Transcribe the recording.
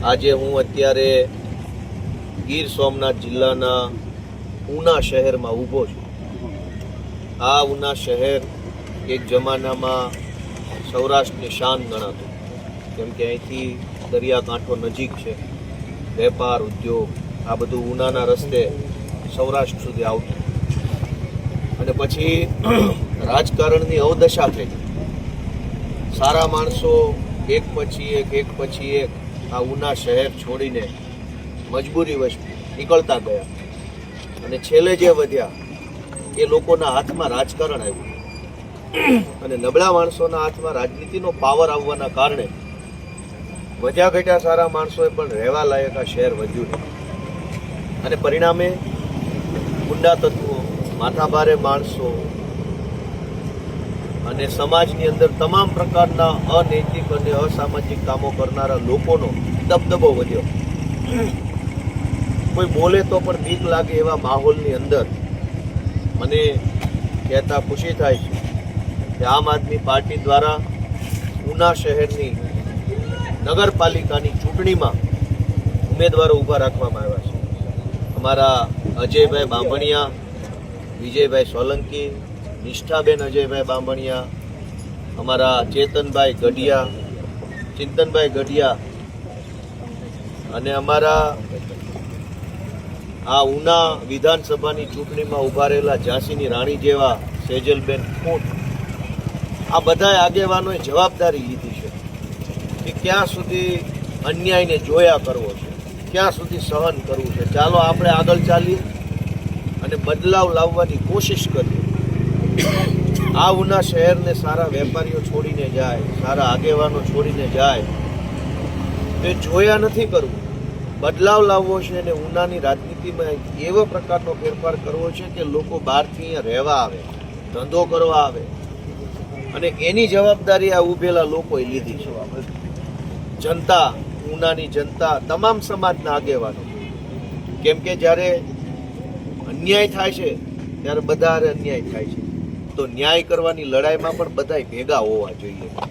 આજે હું અત્યારે ગીર સોમનાથ જિલ્લાના ઉના શહેરમાં ઊભો છું। આ ઉના શહેર એક જમાનામાં સૌરાષ્ટ્રની શાન ગણાતું, કેમ કે અહીંથી દરિયાકાંઠો નજીક છે, વેપાર ઉદ્યોગ આ બધું ઉનાના રસ્તે સૌરાષ્ટ્ર સુધી આવતું, અને પછી રાજકારણની અવદશા થઈ। સારા માણસો એક પછી એક આ ઉના શહેર છોડીને મજબૂરીવશ નીકળતા ગયા, અને છેલ્લે જે વધ્યા એ લોકોના હાથમાં રાજકારણ આવ્યું, અને નબળા માણસોના હાથમાં રાજનીતિનો પાવર આવવાના કારણે વધ્યા ઘટ્યા સારા માણસોએ પણ રહેવા લાયક આ શહેર વધ્યું નહીં, અને પરિણામે ગુંડા તત્વો, માથાભારે માણસો અને સમાજની અંદર તમામ પ્રકારના અનૈતિક અને અસામાજિક કામો કરનારા લોકોનો દબદબો વધ્યો। કોઈ બોલે તો પણ બીક લાગે એવા માહોલની અંદર મને કહેતા ખુશી થાય છે કે આમ આદમી પાર્ટી દ્વારા ઉના શહેરની નગરપાલિકાની ચૂંટણીમાં ઉમેદવારો ઊભા રાખવામાં આવ્યા છે। અમારા અજયભાઈ બાંભણિયા, વિજયભાઈ સોલંકી, નિષ્ઠાબેન અજયભાઈ બાંભણિયા, અમારા ચેતનભાઈ ગઢિયા, ચિંતનભાઈ ગઢિયા, અને અમારા આ ઉના વિધાનસભાની ચૂંટણીમાં ઊભા રહેલા ઝાંસીની રાણી જેવા સેજલબેન ખોટ, આ બધા આગેવાનોએ જવાબદારી લીધી છે કે ક્યાં સુધી અન્યાયને જોયા કરવો છે, ક્યાં સુધી સહન કરવું છે। ચાલો આપણે આગળ ચાલીએ અને બદલાવ લાવવાની કોશિશ કરીએ। આ ઉના શહેરને સારા વેપારીઓ છોડીને જાય, સારા આગેવાનો છોડીને જાય, તે જોયા નથી કરવું, બદલાવ લાવવો છે, અને ઉનાની રાજનીતિમાં એવો પ્રકારનો ફેરફાર કરવો છે કે લોકો બહારથી અહીંયા રહેવા આવે, ધંધો કરવા આવે, અને એની જવાબદારી આ ઉભેલા લોકોએ લીધી છે। જનતા, ઉનાની જનતા, તમામ સમાજના આગેવાનો, કેમ કે જ્યારે અન્યાય થાય છે ત્યારે બધા અન્યાય થાય છે, તો ન્યાય કરવાની લડાઈમાં પણ બધા ભેગા હોવા જોઈએ।